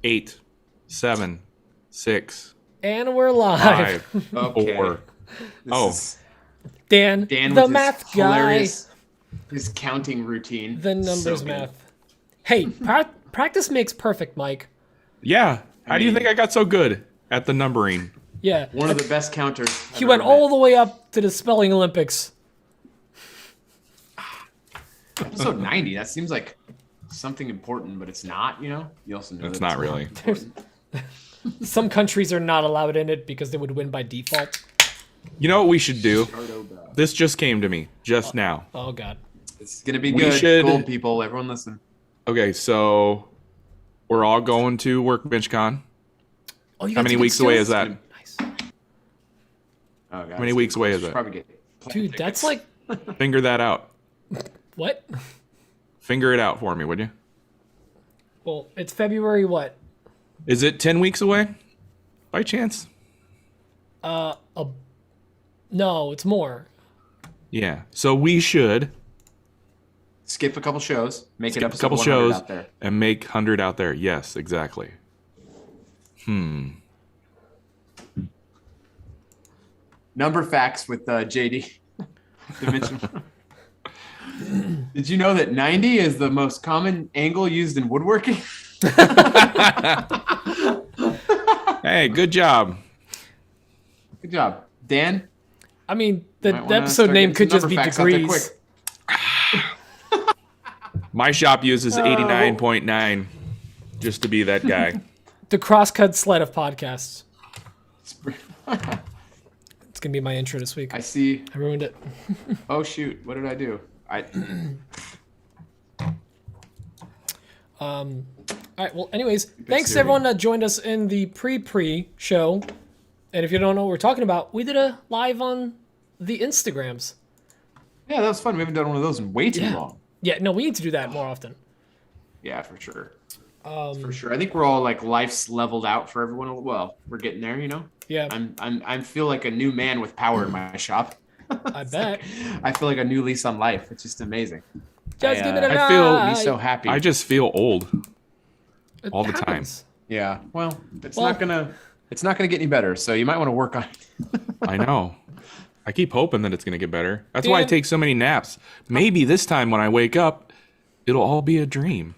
8, 7, 6, And we're live. 5, Okay. 4. This Oh. is Dan, Dan the with math his guy. hilarious, his counting routine. The numbers So good. math. Hey, practice makes perfect, Mike. Yeah. How do you mean- think I got so good at the numbering? Yeah. One of the best counters. He went all the way up to the spelling Olympics. Episode 90. That seems like something important, but it's not. You know. You also know It's that not really. important. Some countries are not allowed in it because they would win by default. You know what we should do? Cordoba. This just came to me just now. Oh, God. It's gonna be We good. should- Gold people, everyone listen. Okay, so we're all going to Workbench Con. Oh, you How got many to get weeks away is skills? that? Nice. Oh, God, How many weeks away is it? Probably get Dude, that's like... Finger that out. What? Finger it out for me, would you? Well, it's February what? Is it 10 weeks away? By chance? No, it's more. Yeah. So we should skip a couple shows, make skip it a episode couple 100 shows out there. and make 100 out there. Yes, exactly. Number facts with JD. Dimension. Did you know that 90 is the most common angle used in woodworking? Hey, good job. Good job, Dan. I mean, the Might wanna episode start name getting could some just be number facts out there degrees. quick. My shop uses 89.9 just to be that guy. The crosscut sled of podcasts. It's going to be my intro this week. I see. I ruined it. Oh shoot! What did I do? All right. Well, anyways, thanks to Siri. everyone that joined us in the pre-show. And if you don't know what we're talking about, we did a live on the Instagrams. Yeah, that was fun. We haven't done one of those in way too Yeah. long. Yeah, no, we need to do that more often. Yeah, for sure. For sure. I think we're all like life's leveled out for everyone. Well, we're getting there, you know. Yeah, I feel like a new man with power in my shop. I bet. I feel like a new lease on life. It's just amazing. Just give it a I feel- try. I'm so happy. I just feel old. It all the time. happens. Yeah. Well, it's Well- not gonna get any better. So you might want to work on it. I know. I keep hoping that it's going to get better. That's why I Dan- take so many naps. Maybe this time when I wake up, it'll all be a dream.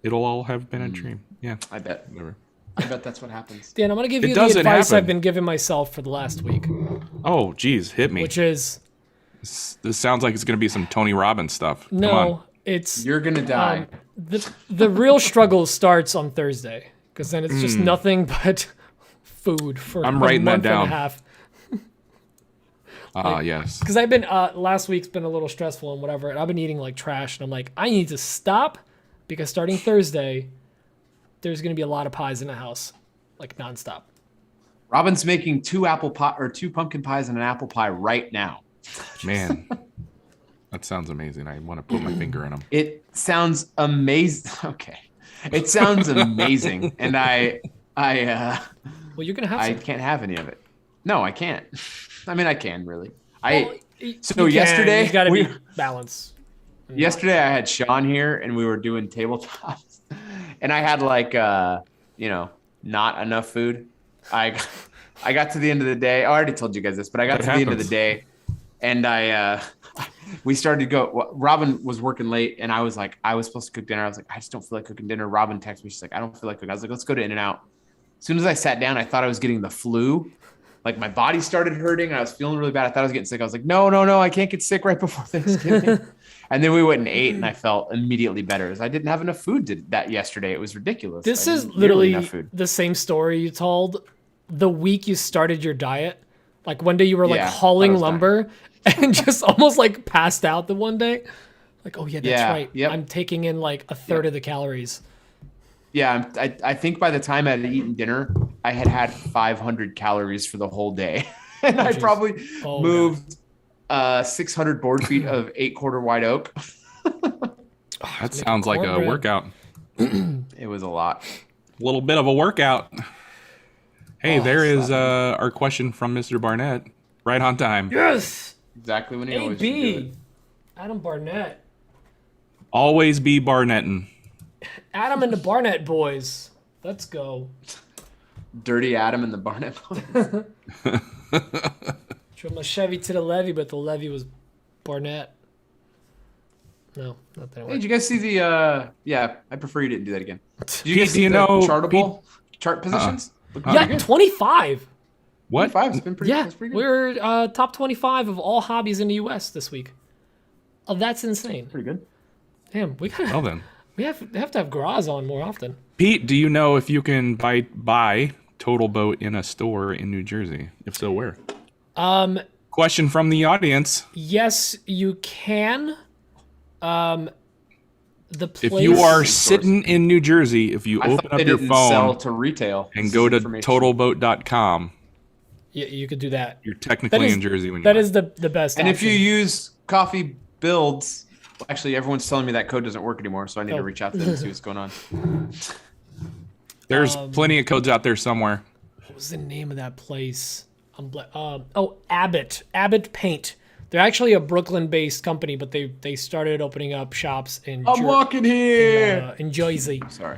It'll all have been a dream. Yeah. I bet. Whatever. I bet that's what happens. Dan, I'm going to give It you the doesn't advice happen. I've been giving myself for the last week, Oh, geez. Hit me. which is This sounds like it's going to be some Tony Robbins stuff. Come on. no, it's You're gonna die. the real struggle starts on Thursday because then it's just nothing but food for I'm a writing that month and down. a half. Ah, yes. Because I've been last week's been a little stressful and whatever, and I've been eating like trash, and I'm like, I need to stop because starting Thursday, there's gonna be a lot of pies in the house, like nonstop. Robin's making two pumpkin pies and an apple pie right now. Man. That sounds amazing. I want to put my finger in them. It sounds amazing. Okay. It sounds amazing. And I Well, you're gonna have some. can't have any of it. No, I can't. I mean, I can really. Well, So yesterday you gotta we- be balanced. Yesterday I had Sean here and we were doing tabletops and I had like not enough food. I got to the end of the day. I already told you guys this, but I got That to the end of happens. the day and we started to go. Robin was working late and I was like, I was supposed to cook dinner. I was like, I just don't feel like cooking dinner. Robin texted me. She's like, I don't feel like cooking. I was like, let's go to In-N-Out. As soon as I sat down, I thought I was getting the flu. Like my body started hurting and I was feeling really bad. I thought I was getting sick. I was like, no, I can't get sick right before Thanksgiving. And then we went and ate and I felt immediately better as I didn't have enough food that yesterday. It was ridiculous. This I is didn't nearly literally enough food. the same story you told the week you started your diet. Like one day you were like Yeah, hauling I was lumber and just almost like passed out the one day. Like, oh yeah, that's Yeah, right. yep. I'm taking in like a third of the calories. Yeah, I think by the time I had eaten dinner, I had 500 calories for the whole day. And I geez. probably Oh, moved 600 board feet of 8-quarter white oak. That sounds like a cornbread. workout. It was a lot. A little bit of a workout. Hey, Oh, there is our question from Mr. Barnett. Right on time. Yes. Exactly when he always should do AB. it. Adam Barnett. Always be Barnetting. Adam and the Barnett boys. Let's go. Dirty Adam and the Barnett Boys. Drove my Chevy to the levee, but the levee was Barnett. No, not that Hey, one. did you guys see the? Yeah, I prefer you didn't do that again. Did you Pete, guys do see you the know- chartable chart positions? Look pretty Yeah, good. 25. What? 25's been pretty. Yeah, that's pretty good. we're top 25 of all hobbies in the U.S. this week. Oh, that's insane. Pretty good. Damn, we gotta, Well then. we have to have Graz on more often. Pete, do you know if you can buy Total Boat in a store in New Jersey? If so, where? Question from the audience. Yes, you can. The place. If you are sitting in New Jersey, if you I open thought up they your didn't sell phone to retail and This go is to information. totalboat.com, Yeah, you could do that. you're technically is- in Jersey when you That buy. is the best. And if you option. use Coffee Builds, actually, everyone's telling me that code doesn't work anymore, so I need Oh. to reach out to them and see what's going on. There's plenty of codes out there somewhere. What was the name of that place? Abbott Paint. They're actually a Brooklyn-based company, but they started opening up shops in I'm walking here. in Jersey, Sorry.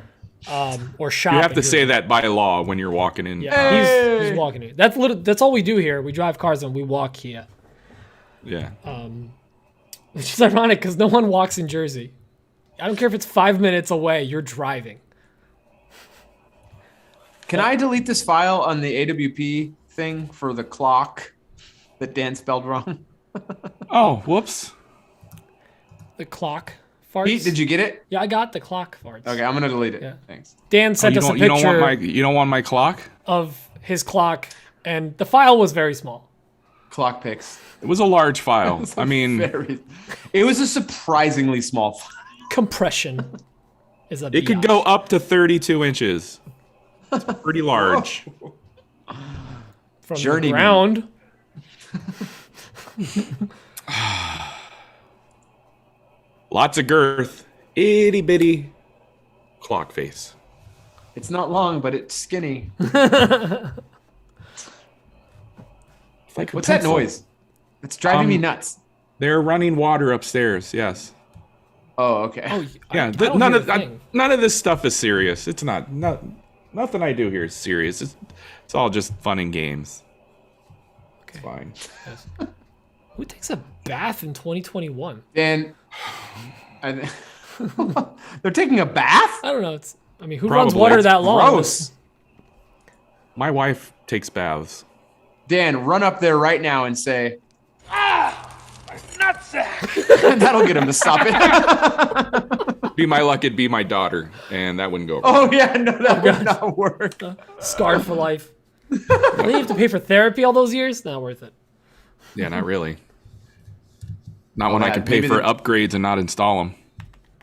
or shop. You have in to Jersey. say that by law when you're walking in. Yeah, he's walking here. That's all we do here. We drive cars and we walk here, Yeah. which is ironic because no one walks in Jersey. I don't care if it's 5 minutes away. You're driving. Can I delete this file on the AWP thing for the clock that Dan spelled wrong? Oh, whoops. The clock farts. Pete, did you get it? Yeah, I got the clock farts. Okay, I'm gonna delete it. Yeah. Thanks. Dan Oh, sent you us a don't, you don't picture want my clock? of his clock, and the file was very small. Clock picks. It was a large file. I mean, It was a surprisingly small file. Compression is a. it could biatch. go up to 32 inches. It's pretty large. from the Journeyman. ground. Lots of girth. Itty bitty clock face. It's not long, but it's skinny. Like a What's that pencil. noise? It's driving me nuts. They're running water upstairs. Yes. Oh, okay. Oh, Yeah. I don't none hear of a thing. none of this stuff is serious. It's not. Nothing I do here is serious. It's all just fun and games. It's fine. Who takes a bath in 2021? Dan, they're taking a bath? I don't know. I mean, who runs Probably. water It's that long? Gross. My wife takes baths. Dan, run up there right now and say, my nutsack. That'll get him to stop it. Be my luck, it'd be my daughter, and that wouldn't go. Over. Oh, yeah, no, that would not work. Scarred for life. Then you have to pay for therapy all those years? Not worth it. Yeah, not really. Not when I can pay maybe for the- upgrades and not install them.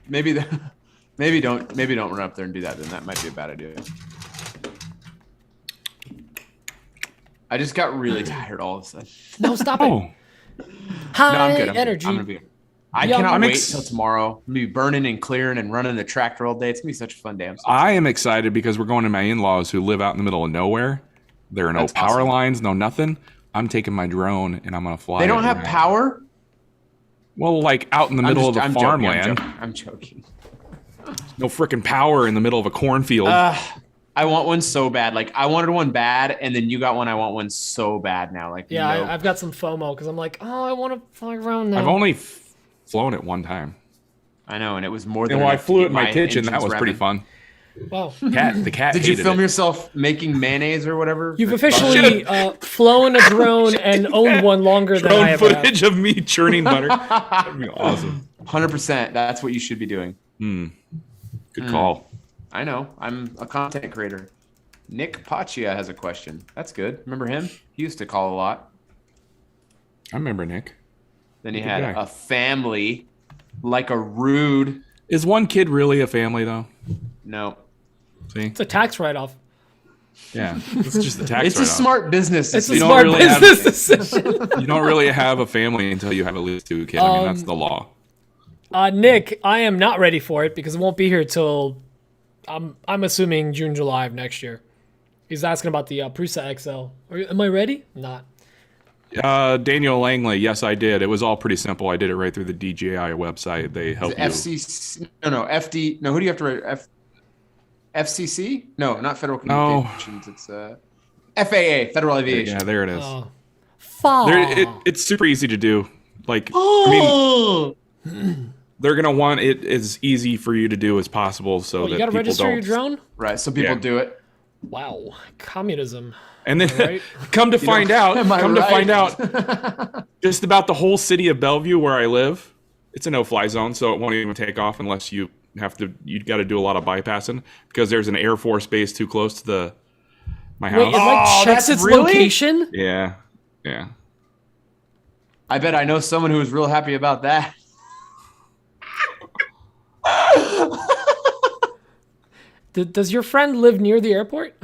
Maybe don't run up there and do that. Then that might be a bad idea. I just got really tired all of a sudden. No, stop it. Oh, High No, I'm good. energy. I'm gonna be. I Yeah, cannot I'm wait ex- till tomorrow. I'm gonna be burning and clearing and running the tractor all day. It's gonna be such a fun day. I'm so I am excited because we're going to my in-laws who live out in the middle of nowhere. There are no That's power awesome. lines, no nothing. I'm taking my drone and I'm gonna fly. They don't it have around. power. Well, like out in the middle of the farmland, I'm joking. no freaking power in the middle of a cornfield. I want one so bad. Like I wanted one bad, and then you got one. I want one so bad now. Like Yeah, no. I've got some FOMO because I'm like, oh, I want to fly around now. I've only flown it one time. I know, and it was more than. And while I enough to flew get it in my kitchen, that engines was pretty revving. fun. Wow. The cat. Did you hated film it. yourself making mayonnaise or whatever? You've officially flown a drone and owned one longer than I drone ever have. footage of me churning butter? That'd be awesome. 100%. That's what you should be doing. Good call. I know. I'm a content creator. Nick Paccia has a question. That's good. Remember him? He used to call a lot. I remember Nick. Then he Good had guy. a family, like a rude. Is one kid really a family though? No, See? It's a tax write-off. Yeah. It's just the tax it's a write-off. smart business. It's a You don't smart really have- business decision. You don't really have a family until you have at least two kids. I mean, that's the law. Nick, I am not ready for it because it won't be here till I'm assuming June, July of next year. He's asking about the Prusa XL. Am I ready? Not. Daniel Langley, yes, I did. It was all pretty simple. I did it right through the DJI website. They help you. FD. No, who do you have to write? FCC? No, not Federal No. Communications. It's FAA, Federal Aviation. Yeah, there it is. Fuck. It's super easy to do. Like, I mean, they're gonna want it as easy for you to do as possible, so that you gotta people register don't. your drone? Right, so people do it. Wow. Communism. And then Right? come to find out, am I to right? find out, just about the whole city of Bellevue where I live, it's a no-fly zone, so it won't even take off unless you got to do a lot of bypassing because there's an Air Force base too close to my house. Wait, it like checks that's its really? location? Yeah. I bet I know someone who was real happy about that. Does your friend live near the airport?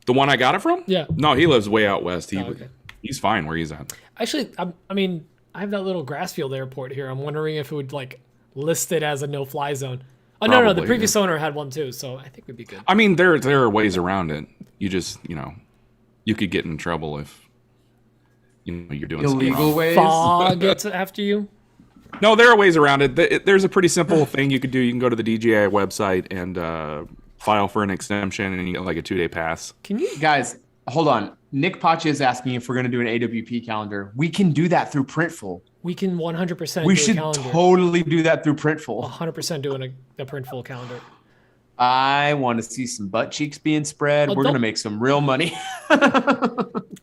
The one I got it from? Yeah. No, he lives way out west. Okay. He's fine where he's at. Actually, I mean, I have that little Grassfield airport here. I'm wondering if it would like list it as a no-fly zone. Oh no, the Probably, previous owner had one too, so I think we'd be good. I mean, there are ways around it. You just, you could get in trouble if you're doing something Illegal wrong. ways. Fog gets after you. No, there are ways around it. There's a pretty simple thing you could do. You can go to the DJI website and file for an exemption, and you get like a 2-day pass. Can you? Guys, hold on. Nick Pacha is asking if we're going to do an AWP calendar. We can do that through Printful. We can 100% We do a should calendar. totally do that through Printful. 100% doing a Printful calendar. I want to see some butt cheeks being spread. Oh, We're going to don't- make some real money.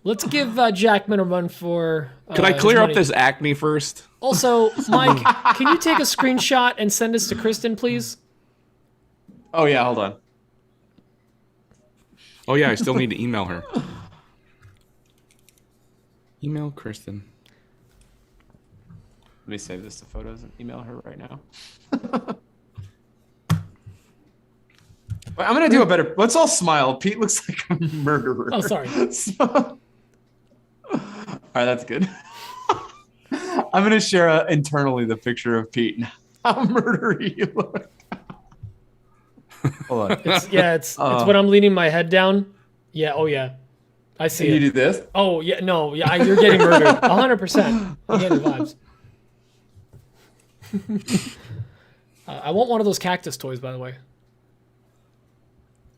Let's give Jackman a run for. Could I his clear up money. this acne first? Also, Mike, can you take a screenshot and send this to Kristen, please? Oh, yeah, hold on. Oh yeah, I still need to email her. Email Kristen. Let me save this to photos and email her right now. I'm going to do a better. Let's all smile. Pete looks like a murderer. Oh, sorry. All right, that's good. I'm going to share internally the picture of Pete. How murdery you look. Hold on. It's when I'm leaning my head down. Yeah. Oh yeah. I see Can you it. do this? Oh yeah. No. Yeah. You're getting murdered. 100%. I'm getting the vibes. I want one of those cactus toys, by the way.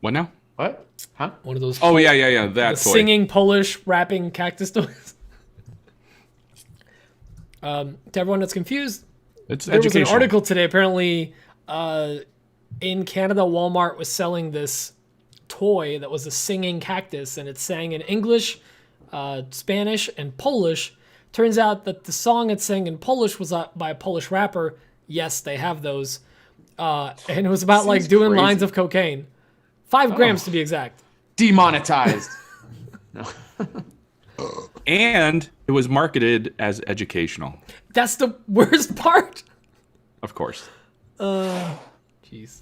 What now? What? Huh? One of those. Oh yeah, that the toy. singing Polish rapping cactus toys. To everyone that's confused, It's there was an educational. article today. Apparently, in Canada, Walmart was selling this toy that was a singing cactus, and it sang in English, Spanish, and Polish. Turns out that the song it sang in Polish was by a Polish rapper. Yes, they have those, and it was about like Seems doing crazy. lines of cocaine, 5 grams to be exact. Demonetized. And it was marketed as educational, That's the worst part. of course. Jeez.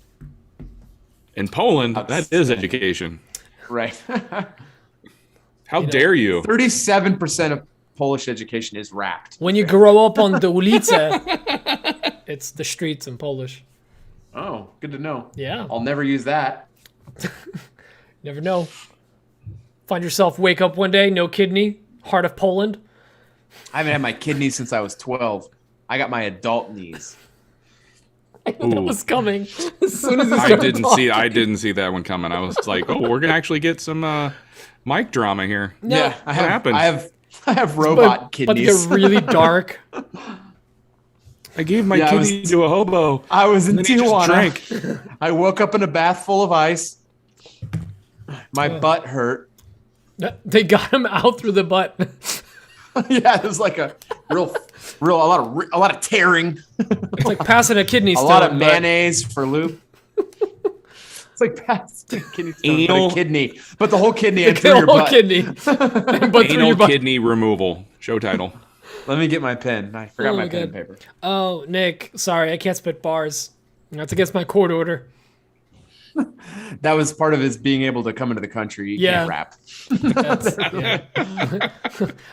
In Poland, that is education. Right. How dare you? 37% of Polish education is wrapped. When you grow up on the ulice, it's the streets in Polish. Oh, good to know. Yeah. I'll never use that. Never know. Find yourself wake up one day, no kidney, heart of Poland. I haven't had my kidneys since I was 12. I got my adult knees. That Ooh. was coming. As soon as it I started didn't see that one coming. I was like, oh, we're gonna actually get some mic drama here. No. Yeah, I have. happened? I have robot But kidneys. they're really dark. I gave my Yeah, I kidney to a hobo. I was in And then he just Tijuana. drank. I woke up in a bath full of ice. My butt hurt. They got him out through the butt. Yeah, it was like a a lot of tearing. It's like passing a kidney A stone. lot of but mayonnaise for Luke. It's like passing a kidney stone, but Anal- a kidney, but the whole kidney and the through your whole butt. kidney. But through Anal your butt. kidney removal. Show title. Let me get my pen. I forgot Oh my my pen and God. paper. Oh, Nick, sorry, I can't spit bars. That's against my court order. That was part of his being able to come into the country. You Yeah. can't rap. Yeah.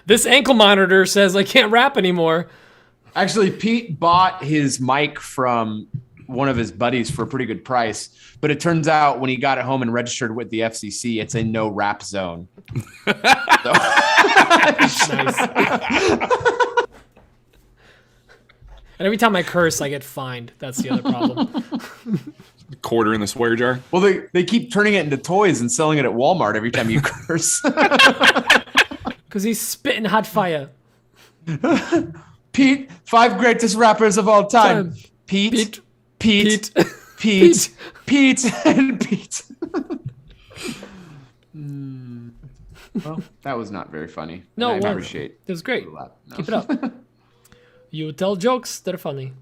This ankle monitor says I can't rap anymore. Actually, Pete bought his mic from one of his buddies for a pretty good price, but it turns out when he got it home and registered with the FCC, it's a no rap zone. Nice. And every time I curse, I get fined. That's the other problem. quarter in the swear jar. Well, they keep turning it into toys and selling it at Walmart every time you curse. Because he's spitting hot fire. Pete, 5 greatest rappers of all time. Pete, and Pete. Well, that was not very funny. No, I it wasn't. appreciate It was great. No. Keep it up. You tell jokes that are funny.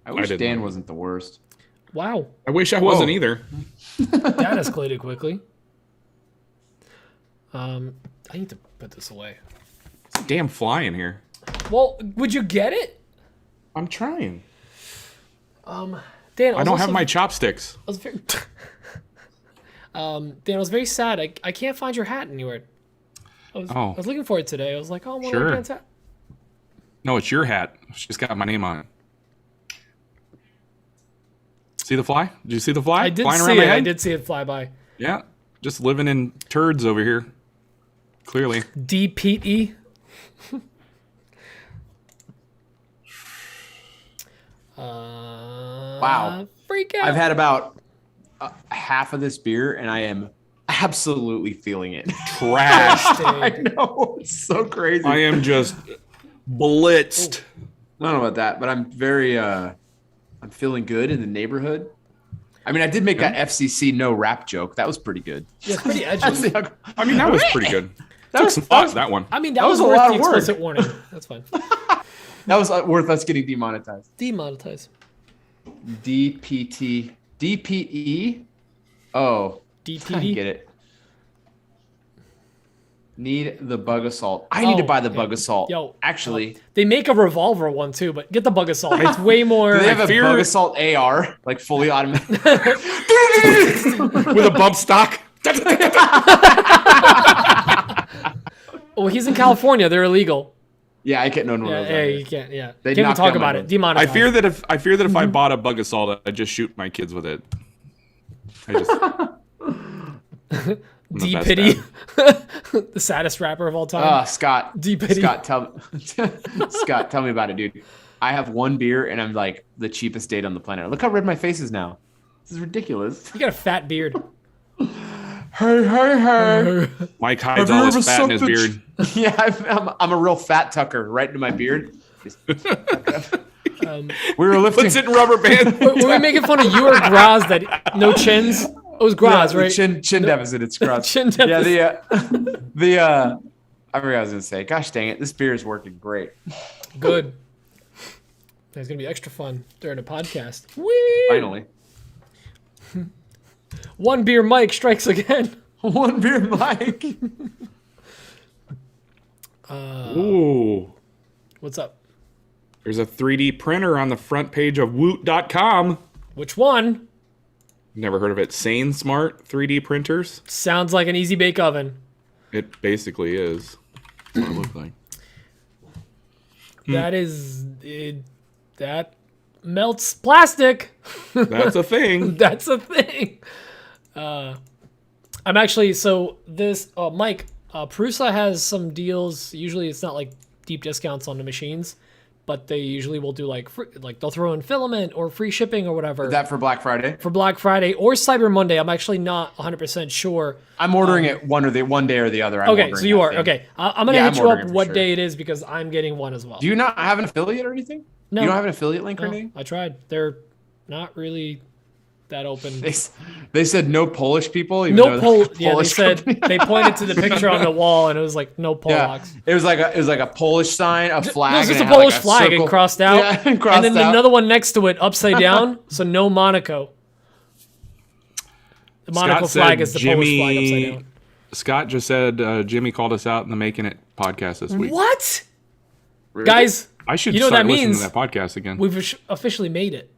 I wish didn't Dan like it. wasn't the worst. Wow. I wish I wasn't either. That escalated quickly. I need to put this away. It's a damn fly in here. Well, would you get it? I'm trying. Dan, I don't have my chopsticks. I was very, Dan, I was very sad. I can't find your hat anywhere. I was looking for it today. I was like, oh, what Sure. Dan's hat? No, it's your hat. It's just got my name on it. See the fly? Did you see the fly? I did Flying see around it. my head? I did see it fly by. Yeah. Just living in turds over here. Clearly. DPE. Wow. Freak out. I've had about half of this beer, and I am absolutely feeling it. Trash. I know. It's so crazy. I am just blitzed. I don't know about that, but I'm very I'm feeling good in the neighborhood. I mean, I did make that FCC no rap joke. That was pretty good. Yeah, it's pretty edgy. I mean, that was pretty good. That was some thought, that one. I mean, that was a worth lot the of work. explicit warning. That's fine. That was worth us getting demonetized. Demonetize. DPE. Oh, I DPD. get it. Need the bug assault. I need to buy the bug assault. Yo, actually, they make a revolver one too, but get the bug assault. It's way more. do they have a fear- bug assault AR, like fully automatic? With a bump stock. Oh, he's in California. They're illegal. Yeah, I can't know one Yeah, of those. yeah, out you here. can't. Yeah, They can't even knocked talk down my about it. boat. Demonetize. I fear that if I bought a bug assault, I'd just shoot my kids with it. I just I'm the D best Pity, at the saddest rapper of all time. Scott. D-Pity. Scott, Scott, tell me about it, dude. I have one beer and I'm like the cheapest date on the planet. Look how red my face is now. This is ridiculous. You got a fat beard. Hey. Mike hides Have you all ever his fat in his sucked a beard. Yeah, I'm a real fat tucker right into my beard. We were lifting. Puts it in rubber band. Were we making fun of you or Graz that no chins? It was Graz, the right? Chin deficit. It's gross. Chin deficit. Yeah, I forgot what I was gonna say. Gosh dang it, this beer is working great. Good. It's gonna be extra fun during a podcast. Whee! Finally, One beer Mike strikes again. one beer, Mike. Ooh. What's up? There's a 3D printer on the front page of woot.com. Which one? Never heard of it. Sane Smart 3D printers. Sounds like an easy bake oven. It basically is. That's what it looks like. That is that melts plastic. That's a thing. That's a thing. I'm actually Mike. Prusa has some deals. Usually, it's not like deep discounts on the machines, but they usually will do like they'll throw in filament or free shipping or whatever. That for Black Friday. For Black Friday or Cyber Monday. I'm actually not 100% sure. I'm ordering it one day or the other. Okay, so you are. Okay. I'm going to hit you ordering up it for what sure. day it is because I'm getting one as well. Do you not have an affiliate or anything? No. You don't have an affiliate link or No, anything? I tried. They're not really that open. They said no Polish people. Even No though they're Pol. a Yeah, they Polish said company. they pointed to the picture on the wall and it was like no Polacks. It was like a Polish sign, a flag. It was just and a it had, Polish like, flag circle. and crossed out. Yeah, and crossed and then out. another one next to it upside down. So no Monaco. The Monaco Scott flag said is the Polish flag upside down. Scott just said Jimmy called us out in the Making It podcast this week. What? Really? Guys, I should you know what start that listening means? to that podcast again. We've officially made it.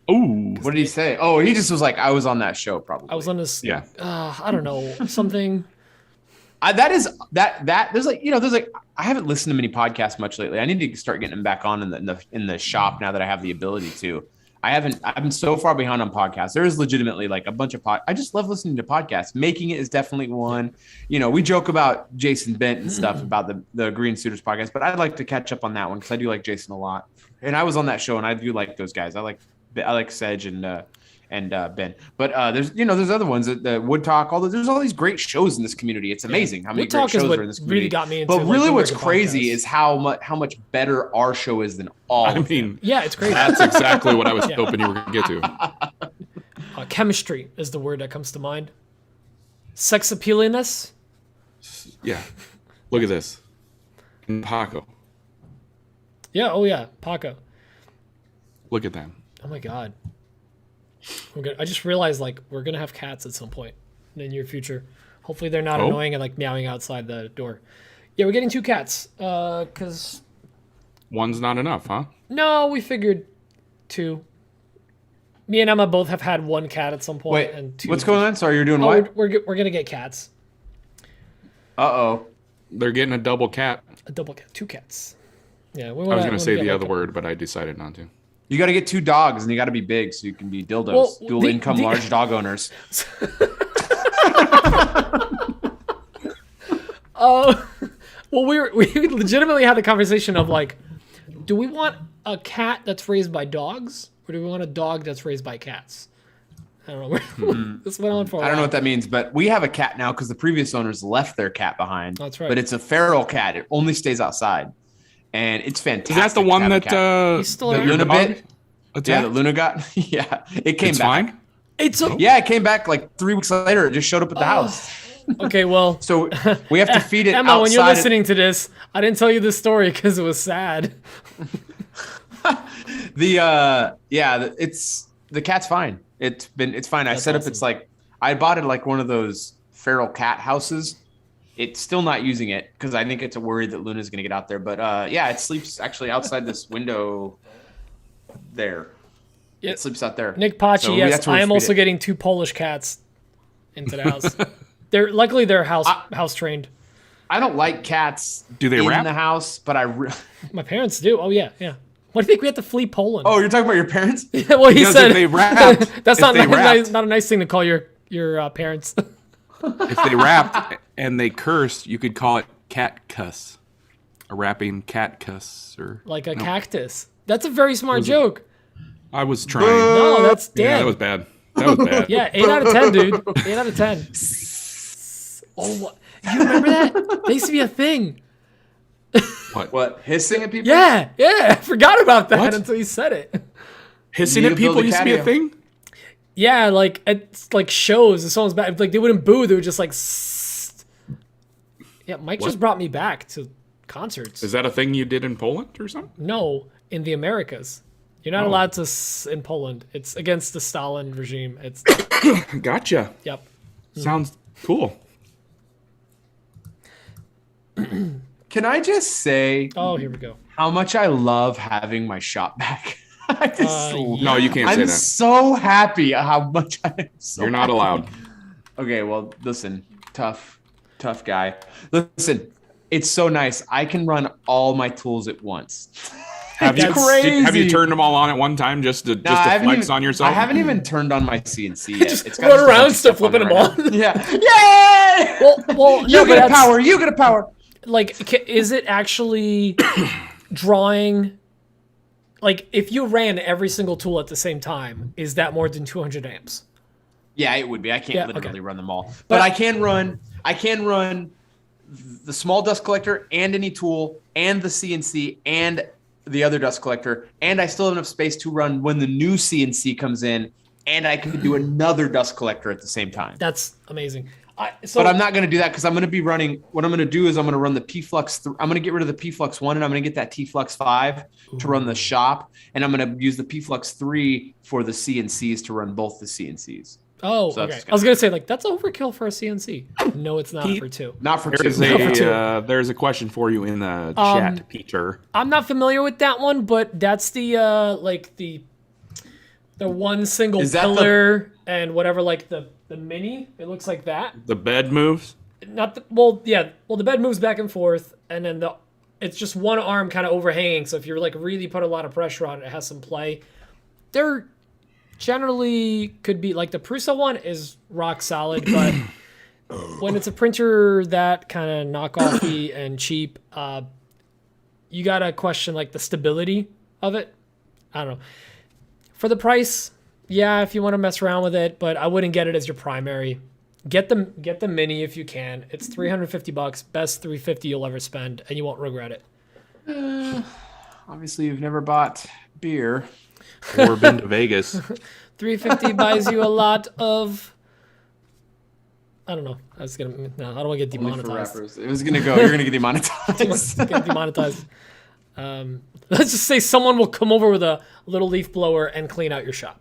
Ooh. What did he say? Oh, he just was like, I was on that show probably. I was on this. Yeah. I don't know, something. There's like I haven't listened to many podcasts much lately. I need to start getting them back on in the shop now that I have the ability to. I've been so far behind on podcasts. There is legitimately like a bunch of I just love listening to podcasts. Making It is definitely one. You know, we joke about Jason Bent and stuff about the Green Suiters podcast, but I'd like to catch up on that one because I do like Jason a lot. And I was on that show and I do like those guys. I like Sedge and and Ben. But there's other ones that the Wood Talk. There's all these great shows in this community. It's amazing how many Wood great Talk is shows what are in this community. really got me into. But really, what's the crazy podcast. is how much better our show is than all. I mean, yeah, it's crazy. that's exactly what I was hoping you were going to get to. Chemistry is the word that comes to mind. Sex appealiness. Yeah. Look at this. Paco. Yeah. Oh yeah. Paco. Look at them. Oh my god. I just realized like we're gonna have cats at some point in the near future. Hopefully they're not annoying and like meowing outside the door. Yeah, we're getting 2 cats. Cause One's not enough, huh? no, we figured 2. Me and Emma both have had 1 cat at some point. Wait, And 2. what's going on? Sorry, you're doing Oh, what? we're gonna get cats. Uh-oh. They're getting a double cat. A double cat, 2 cats. Yeah, I was going to say the other word. word, but I decided not to. You got to get 2 dogs, and you got to be big so you can be dildos. Well, Dual income, large dog owners. Well, we legitimately had the conversation of like, do we want a cat that's raised by dogs, or do we want a dog that's raised by cats? I don't know. This went on for a while. I don't know what that means, but we have a cat now because the previous owners left their cat behind. That's right. But it's a feral cat. It only stays outside, and it's fantastic. Is that the to one have a that cat. He's still the around. Luna bit? Yeah, Attacked? that Luna got. Yeah, it came It's back. fine? It's a, Yeah, it came back like 3 weeks later. It just showed up at the house. okay. Well, So we have to feed it Emma, outside. when you're listening to this, I didn't tell you this story because it was sad. It's the cat's fine. It's fine. I That's set up. awesome. It's like I bought it like one of those feral cat houses. It's still not using it because I think it's a worry that Luna's gonna get out there. But yeah, it sleeps actually outside this window there. Yep. It sleeps out there. Nick Pachi, So yes, that's where we I am feed also it. getting 2 Polish cats into the house. They're house trained. I don't like cats. Do they in rap? the house? But My parents do. Oh yeah. What do you think we have to flee Poland? oh, you're talking about your parents? well, he Because said if they rapped, that's if not they rapped- not a nice thing to call your parents. If they rapped and they cursed, you could call it cat cuss. A rapping cat cuss. Or like a no, cactus. That's a very smart joke. I was trying. No, that's dead. Yeah, that was bad. That was bad. Yeah, 8 out of 10, dude. 8 out of 10. Oh, what? You remember that? They used to be a thing. What, hissing at people? Yeah, I forgot about that What? until you said it. Hissing Need at to build people a used to be a catio. thing? Yeah, like it's like shows. If someone's bad, like they wouldn't boo. They would just like. Sst. Yeah, Mike just brought me back to concerts. Is that a thing you did in Poland or something? No, in the Americas, you're not Oh. allowed to in Poland. It's against the Stalin regime. It's Gotcha. yep. Sounds cool. Can I just say Oh, here we go. how much I love having my shop back? I just No, you can't say I'm that. so happy how much I am so You're not happy. allowed. Okay, well, listen, tough guy. Listen, it's so nice. I can run all my tools at once. Have you, That's have you crazy. turned them all on at one time just to No, I haven't flex even- on yourself? I haven't even turned on my CNC yet. Just It's run just a bunch around of still stuff on flipping there them right on. Yeah. Yay! Well, You no, but get a that's- power. You get a power. Like, is it actually drawing? Like, if you ran every single tool at the same time, is that more than 200 amps? Yeah, it would be. I can't Yeah, literally okay. run them all, but I can run. I can run the small dust collector and any tool and the CNC and the other dust collector, and I still have enough space to run when the new CNC comes in, and I can do another dust collector at the same time. That's amazing. But I'm not going to do that because I'm going to be running. What I'm going to do is I'm going to run the P-Flux. I'm going to get rid of the P-Flux 1 and I'm going to get that T-Flux 5 to run the shop. And I'm going to use the P-Flux 3 for the CNCs to run both the CNCs. Oh, So okay. that's I was gonna say like that's overkill for a CNC. No, it's not Pete- for 2. Not for There's two. there's a question for you in the chat, Peter. I'm not familiar with that one, but that's the like the one single Is that the- pillar and whatever, like the mini. It looks like that. The bed moves. Not the, well, yeah. Well, the bed moves back and forth, and then it's just one arm kind of overhanging. So if you're like really put a lot of pressure on it, it has some play. They're generally could be like the Prusa one is rock solid, but when it's a printer that kind of knockoffy and cheap, you gotta question like the stability of it. I don't know. For the price, Yeah, if you want to mess around with it, but I wouldn't get it as your primary. Get the mini if you can. It's $350, best $350 you'll ever spend, and you won't regret it. Obviously, you've never bought beer. Or been to Vegas. $350 buys you a lot of. I don't know. I don't want to get Only for demonetized. rappers. It was gonna go. You're gonna get demonetized. Get demonetized. Let's just say someone will come over with a little leaf blower and clean out your shop.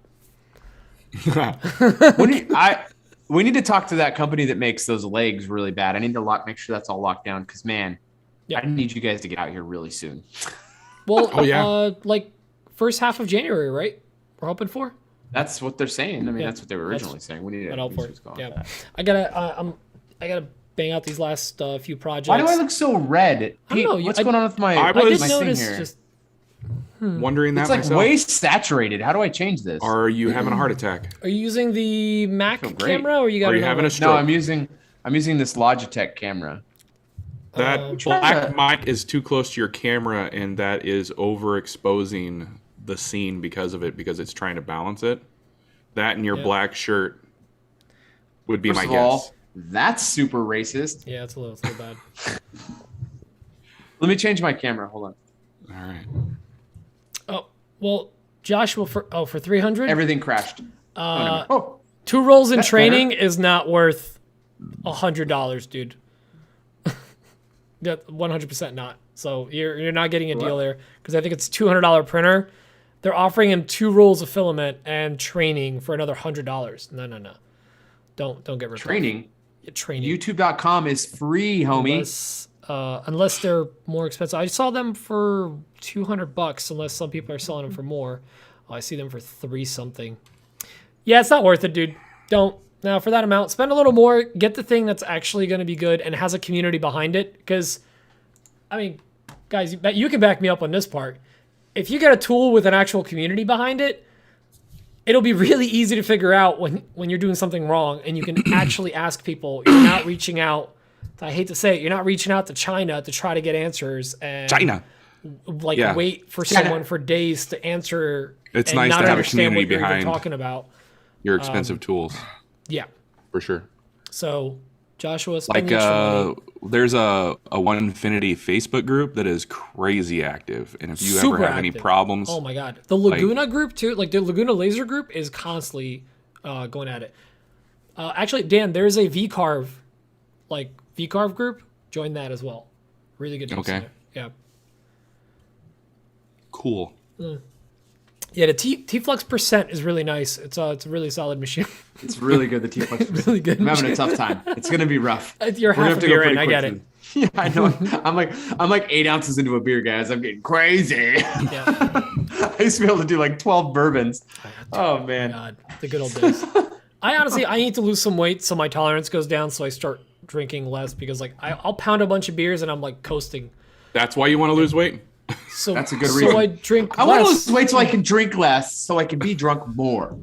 We need to talk to that company that makes those legs really bad. I need to make sure that's all locked down because, man, Yeah. I need you guys to get out here really soon. Well, Oh, yeah. Like first half of January, right? We're hoping for. That's what they're saying. I mean, Yeah, that's what they were originally saying. We need to What else for? get going. Yeah, I gotta bang out these last few projects. Why do I look so red? I don't Pete, know. what's going on with my, I I was- did my thing notice here? just Wondering that It's like myself. way saturated. How do I change this? Are you having a heart attack? Are you using the Mac feel great. camera or you got Are you another having a one? stroke? No, I'm using this Logitech camera. That black mic is too close to your camera, and that is overexposing the scene because it's trying to balance it. That and your Yeah. black shirt would be First my of guess. all, that's super racist. Yeah, it's a little bad. Let me change my camera. Hold on. All right. Oh well, Joshua for 300. Everything crashed. Oh, 2 rolls in That's training is not worth $100, dude. That 100% not. So you're not getting a deal there because I think it's $200 printer. They're offering him 2 rolls of filament and training for another $100. No. Don't get ripped off. training. Training. YouTube.com is free, homie. Unless they're more expensive. I saw them for $200 unless some people are selling them for more. Oh, I see them for 3 something. Yeah, it's not worth it, dude. Don't. Now, for that amount, spend a little more. Get the thing that's actually going to be good and has a community behind it. Because, I mean, guys, you can back me up on this part. If you get a tool with an actual community behind it, it'll be really easy to figure out when you're doing something wrong and you can actually ask people. You're not reaching out. I hate to say it, you're not reaching out to China to try to get answers and China. Yeah. wait for China. someone for days to answer. It's and nice not to have a understand community what you're even behind talking about. your expensive tools, Yeah. for sure. So, Joshua, spend Like, the extra money. there's a Onefinity Facebook group that is crazy active, and if you Super ever have any active. problems, Oh my god, the Laguna group too. Like the Laguna Laser group is constantly going at it. Actually, Dan, there's a VCarve group. Join that as well. Really good. Okay. There. Yeah. cool. Yeah, the T-Flux percent is really nice. It's a really solid machine. It's really good. The T-Flex. Really good. I'm having a tough time. It's gonna be rough. You're We're gonna half a beer in. I get it. Yeah, I know. I'm like 8 ounces into a beer, guys. I'm getting crazy. Yeah. I used to be able to do like 12 bourbons. Oh man. God, the good old days. I need to lose some weight so my tolerance goes down, so I start drinking less because like I'll pound a bunch of beers and I'm like coasting. That's why you want to lose weight. So That's a good So reason. I drink. I want to less. lose weight so I can drink less, so I can be drunk more.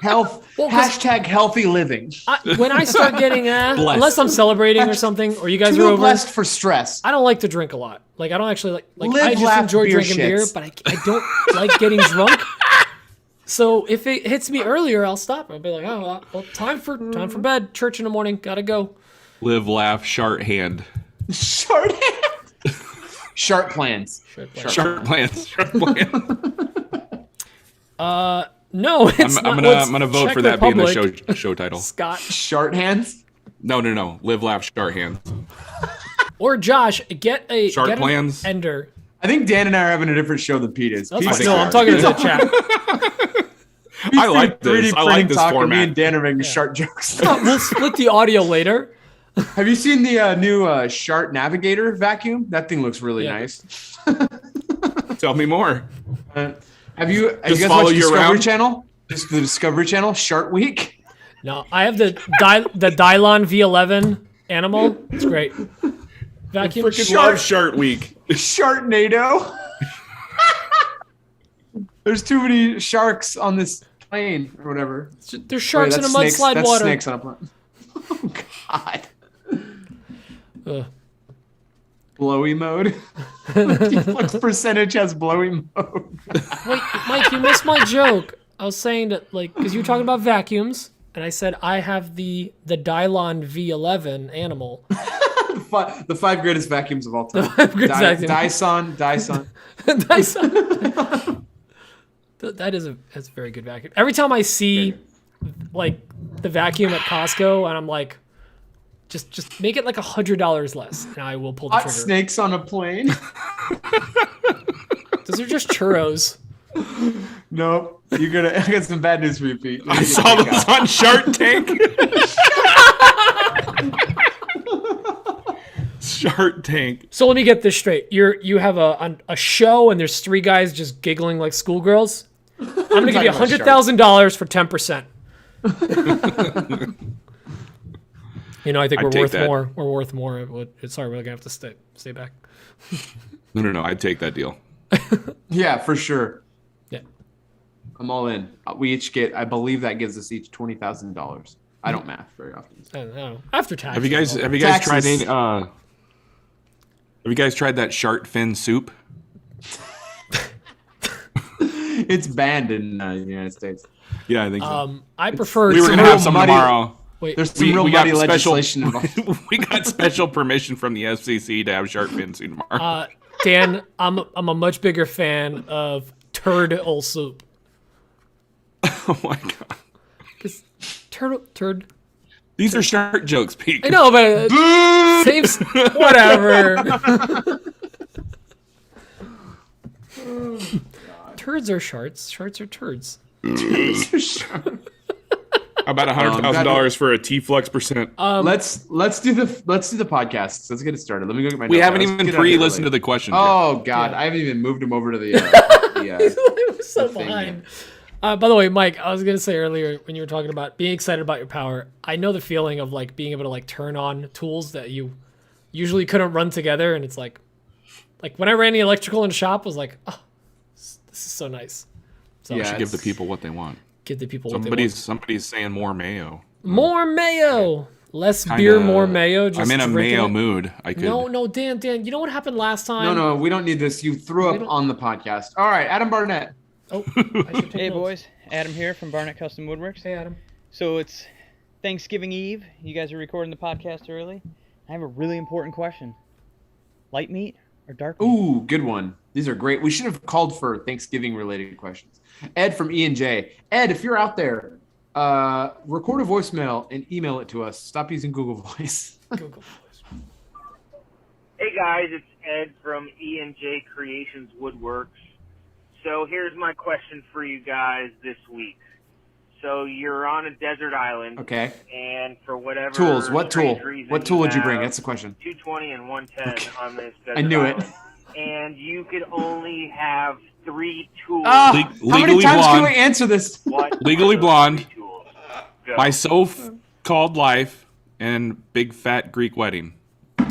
Health. Well, 'cause- hashtag healthy living. When I start getting Blessed. unless I'm celebrating or something, or you guys are Too over. blessed for stress. I don't like to drink a lot. Like I don't actually like Live, I just laugh, enjoy beer drinking beer, shits. but I don't like getting drunk. So if it hits me earlier, I'll stop. I'll be like, oh, well, time for bed. Church in the morning. Gotta go. Live, laugh, shart hand. Short hand. Sharp plans. Shart plans. Shart plans. No, it's I'm not. gonna vote Czech for that being the Republic. show title. Scott Short hands. No. Live, laugh, shart hands. or Josh, get Sharp an plans? ender. I think Dan and I are having a different show than Pete is. That's Pete's fine. think No, we I'm are. talking to the chat. I like this. I like this Me format. and Dan are making sharp jokes. We'll split the audio later. Have you seen the new Sharp Navigator vacuum? That thing looks really Yeah. nice. Tell me more. Have you Just guys follow watched you Discovery around? Channel? Just the Discovery Channel, Shark Week. No, I have the Dylon V11 animal. It's great. Vacuum. Freaking love Shart Week. Sharknado. There's too many sharks on this plane or whatever. There's sharks Wait, in a that's snakes- mudslide that's water. snakes on a plane. Oh God. Ugh. Blowy mode. Deflex percentage has blowy mode. Wait, Mike, you missed my joke. I was saying that, like, because you were talking about vacuums, and I said I have the Dylon V11 animal. The 5 greatest vacuums of all time. Dyson. Dyson. Dyson. That's a very good vacuum. Every time I see like the vacuum at Costco, and I'm like, just make it like $100 less, and I will pull the Hot trigger. snakes on a plane. Those are just churros. Nope. I got some bad news for you, Pete. I saw those on Shark Tank. Shark Tank. So let me get this straight. You have a show, and there's 3 guys just giggling like schoolgirls. I'm gonna give you $100,000 for 10%. I think we're worth more. We're worth more. Sorry, we're gonna have to stay back. No. I'd take that deal. Yeah, for sure. Yeah. I'm all in. We each get, I believe that gives us each $20,000. I don't math very often. I don't know. After tax. Have you guys tried any? Have you guys tried that shark fin soup? It's banned in the United States. Yeah, I think so. I prefer. We were gonna have some tomorrow. Wait, There's some real muddy legislation involved. We got special permission from the FCC to have shark fin soup tomorrow. Dan, I'm a much bigger fan of turtle soup. Oh my god. Because turd. These are shark jokes, Pete. I know, but saves whatever. Turds are sharks. Sharks are turds. How about $100,000 for a T-Flux percent? Let's do the podcast. Let's get it started. Let me go get my. We haven't even pre-listened to the questions. Oh God, I haven't even moved him over to the. I'm so behind. By the way, Mike, I was gonna say earlier when you were talking about being excited about your power, I know the feeling of like being able to like turn on tools that you usually couldn't run together, and it's like when I ran the electrical in the shop, I was like, oh, this is so nice. So we should give the people what they want. Give the people what they want. Somebody's saying more mayo. More mayo. Less beer, more mayo. Just I'm in a mayo it. mood. I could. No, Dan. You know what happened last time? No, we don't need this. You threw up on the podcast. All right, Adam Barnett. Oh, I should take Hey, notes. boys. Adam here from Barnett Custom Woodworks. Hey, Adam. So it's Thanksgiving Eve. You guys are recording the podcast early. I have a really important question. Light meat or dark meat? Ooh, good one. These are great. We should have called for Thanksgiving-related questions. Ed from E&J. Ed, if you're out there, record a voicemail and email it to us. Stop using Google Voice. Google Voice. Hey guys, it's Ed from E&J Creations Woodworks. So here's my question for you guys this week. So you're on a desert island. Okay. And for whatever Tools. What tool? reason, What tool would you bring? have That's the question. 220 and 110 on this desert I knew it. island. And you could only have 3 tools. How many Legally times can blonde. we answer this? What Legally are those blonde. 3 tools? Go. My so-called life and big fat Greek wedding.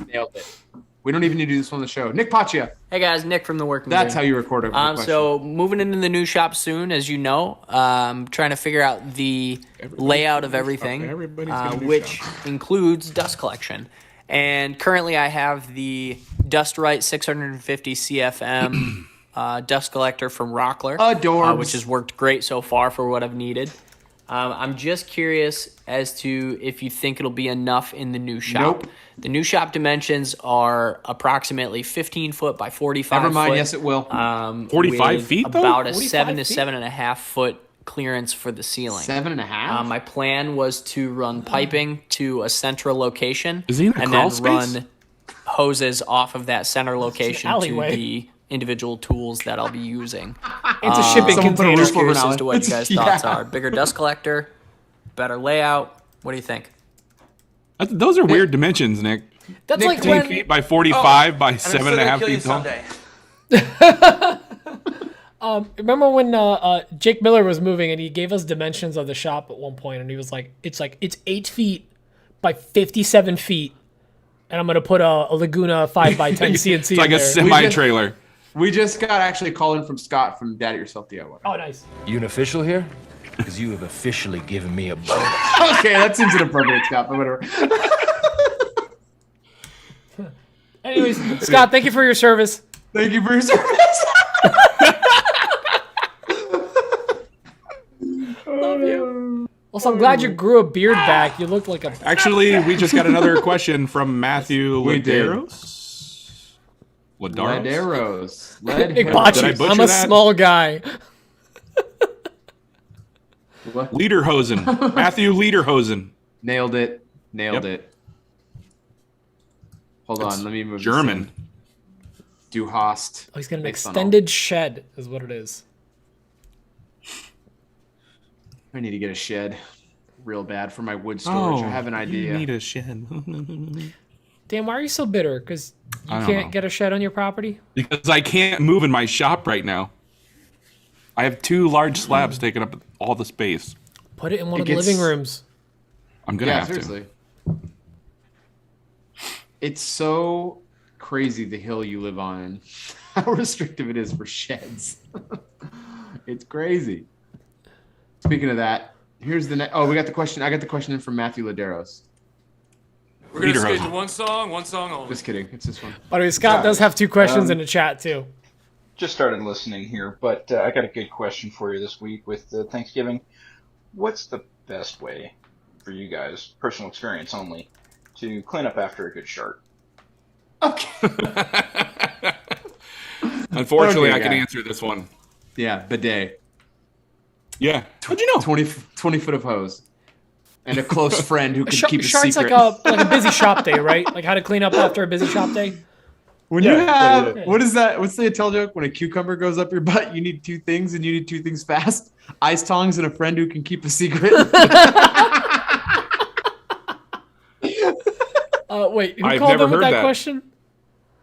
Nailed it. We don't even need to do this on the show. Nick Paccia. Hey guys, Nick from the Working That's Dream. how you record a question. So moving into the new shop soon, as you know, trying to figure out the layout of everything, which includes dust collection. And currently I have the Dust Right 650 CFM dust collector from Rockler, Adorbs. which has worked great so far for what I've needed. I'm just curious as to if you think it'll be enough in the new shop. Nope. The new shop dimensions are approximately 15 foot by 45 Never mind. foot. Yes, it will. 45 with feet, though? About a 45 7 to feet? 7.5 foot clearance for the ceiling. 7.5? My plan was to run piping to a central location Is he in a and crawl then space? run hoses off of that center location to alleyway. the individual tools that I'll be using. It's a shipping Someone put a container. roof over Curious an as to what you alley. guys' thoughts Yeah. are. Bigger dust collector, better layout. What do you think? Those are weird dimensions, Nick. That's Nick, like 15 when feet by 45 by 7.5 feet tall. remember when Jake Miller was moving and he gave us dimensions of the shop at one point and he was like it's 8 feet by 57 feet and I'm gonna put a Laguna 5x10 CNC It's like in a there. semi-trailer. We just got actually a call in from Scott from Dad It Yourself DIY. Oh, nice. You an official here? Because you have officially given me a bonus. Okay, that seems inappropriate, Scott, but whatever. Anyways, Scott, thank you for your service. Thank you for your service. Also, I'm glad you grew a beard back. You look like a. Actually, we just got another question from Matthew We did. Laderos. Lederos. Big Did I botches. butcher I'm a that? small guy. What? Lederhosen. Matthew Lederhosen. Nailed it. Nailed Yep. it. Hold on, let me move German. this in. Du hast. Oh, he's got an based on extended shed, is what it is. I need to get a shed real bad for my wood storage. I have an idea. You need a shed. Dan, why are you so bitter? Because you I don't can't know. get a shed on your property? Because I can't move in my shop right now. I have 2 large slabs taking up all the space. Put it in one It of the gets- living rooms. I'm gonna Yeah, have seriously. It's so crazy the hill you live on and how restrictive it is for sheds. It's crazy. Speaking of that, here's the next. Oh, we got the question. I got the question in from Matthew Laderos. We're gonna skate Lederhosen. to one song only. Just kidding. It's this one. By the way, Scott does have 2 questions in the chat, too. Just started listening here, but I got a good question for you this week with Thanksgiving. What's the best way for you guys, personal experience only, to clean up after a good shark? Okay. Unfortunately, Okay, I can guy. answer this one. Yeah, bidet. Yeah. How'd you know? 20 foot of hose. And a close friend who can keep a Shark's secret. like a busy shop day, right? Like how to clean up after a busy shop day. When you have, what is that? What's the tell joke? When a cucumber goes up your butt, you need 2 things and you need 2 things fast. Ice tongs and a friend who can keep a secret. Wait, who I've called never in with heard that that. question?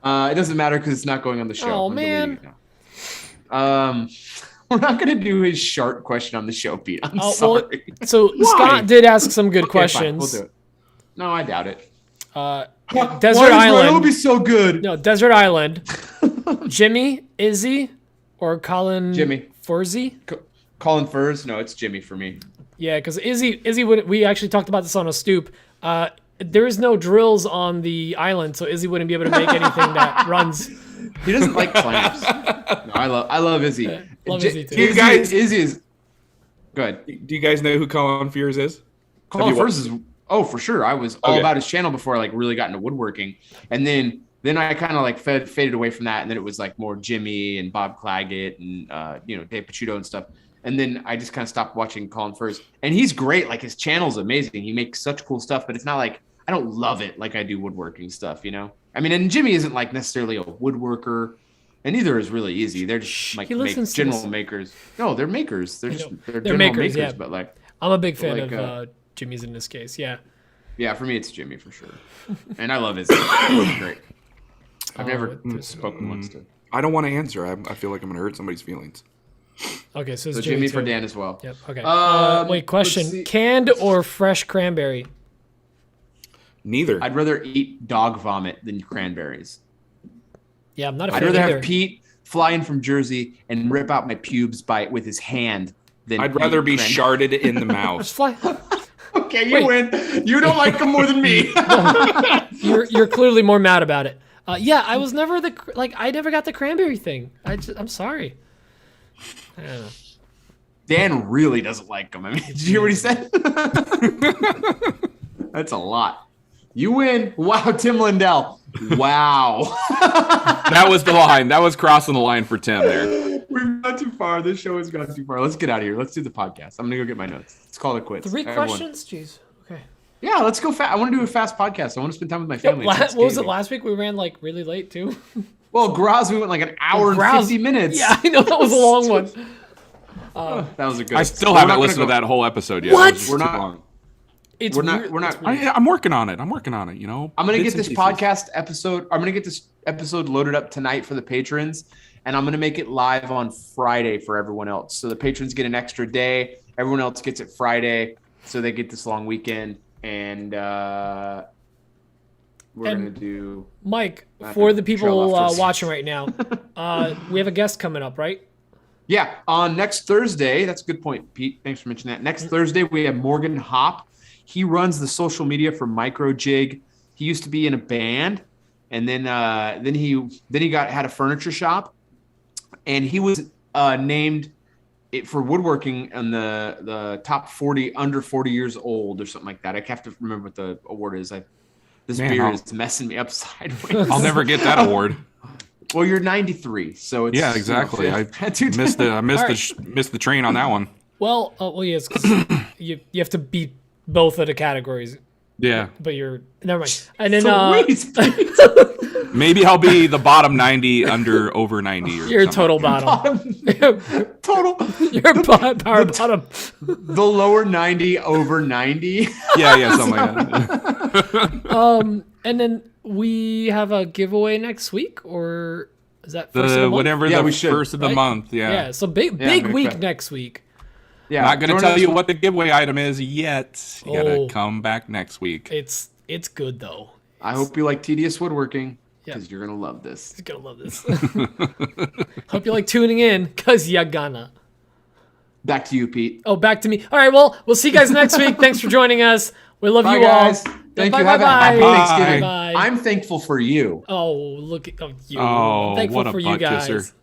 It doesn't matter because it's not going on the show. Oh, I'm man. deleting it now. We're not going to do his shark question on the show, Pete. I'm Well, sorry. so Scott did ask some good Okay, fine, questions. we'll do it. No, I doubt it. Desert Island. It'll be so good. No, Desert Island. Jimmy, Izzy, or Colin Jimmy. Furzy? Colin Furs? No, it's Jimmy for me. Yeah, because Izzy would. We actually talked about this on a stoop. There is no drills on the island, so Izzy wouldn't be able to make anything that runs. He doesn't like clamps. No, I love Izzy. Love Izzy too. You guys- Izzy is good. Do you guys know who Colin Fears is? Colin you Furs is for sure. I was all Okay. about his channel before I like really got into woodworking, and then I kind of like faded away from that, and then it was like more Jimmy and Bob Claggett and Dave Picciuto and stuff. And then I just kind of stopped watching Colin Furs, and he's great. Like his channel's amazing. He makes such cool stuff, but it's not like I don't love it like I do woodworking stuff. I mean, and Jimmy isn't like necessarily a woodworker, and neither is really easy. They're just like he listens to general this. makers. No, they're makers. They're just know. they're They're general makers, makers, yeah. but like. I'm a big fan Like, of Jimmy's in this case. Yeah. Yeah, for me, it's Jimmy for sure. And I love his. It's great. I've never spoken once to. I don't want to answer. I feel like I'm going to hurt somebody's feelings. Okay, so it's So Jimmy for too. Dan as well. Yep. Okay. let's Wait, see. question: canned or fresh cranberry? Neither. I'd rather eat dog vomit than cranberries. Yeah, I'm not a I'd fan rather either. have Pete fly in from Jersey and rip out my pubes with his hand than. I'd rather eat be cranberry. sharded in the Just mouth. fly. Okay, you Wait. win. You don't like them more than me. You're clearly more mad about it. Yeah, I was never I never got the cranberry thing. I'm sorry. I don't know. Dan really doesn't like them. I mean, did you hear what he said? That's a lot. You win. Wow, Tim Lindell. Wow. That was the line. That was crossing the line for Tim there. We've gone too far. This show has gone too far. Let's get out of here. Let's do the podcast. I'm gonna go get my notes. Let's call it quits. 3 Everyone. questions? Jeez. Okay. Yeah, let's go fast. I want to do a fast podcast. I want to spend time with my family. What It's was it Thanksgiving. last week? We ran like really late too. Well, Graz, we went like an hour and Graz- 50 minutes. Yeah, I know that was a long one. That was a good. I still We're haven't not gonna listened to go- that whole episode yet. What? It was just We're too not- long. It's We're not. weird. We're not. I'm working on it. I'm working on it. I'm gonna Bits get this and pieces. podcast episode. I'm gonna get this episode loaded up tonight for the patrons, and I'm gonna make it live on Friday for everyone else. So the patrons get an extra day. Everyone else gets it Friday, so they get this long weekend. And we're And- gonna do. Mike, Not for gonna the trail people off to- watching right now, we have a guest coming up, right? Yeah, on next Thursday. That's a good point, Pete. Thanks for mentioning that. Next Thursday we have Morgan Hopp. He runs the social media for Micro Jig. He used to be in a band, and then he had a furniture shop, and he was named for woodworking and the top 40 under 40 years old or something like that. I have to remember what the award is. This beer is messing me up sideways. I'll never get that award. Well, you're 93, so it's exactly. You know, I missed the train on that one. Well, yes, because you have to beat both of the categories. Yeah, but you're never mind. And then maybe I'll be the bottom 90 under over 90. You're total bottom. Total. You're power bottom. The lower 90 over 90. Yeah, something like that. And then we have a giveaway next week, or is that first of the month? Whatever the first of the month? Yeah. So big week next week. Yeah, not going to tell you what the giveaway item is yet. You got to come back next week. It's good though. I hope you like tedious woodworking because you're going to love this. You're going to love this. Hope you like tuning in because you're gonna. Back to you, Pete. Oh, back to me. All right, well, we'll see you guys next week. Thanks for joining us. We love you guys. all. Thank bye, you. Bye, Have a bye. happy Thanksgiving. Bye. I'm thankful for you. Oh, look at you. Oh, I'm thankful what a for you butt guys. kisser.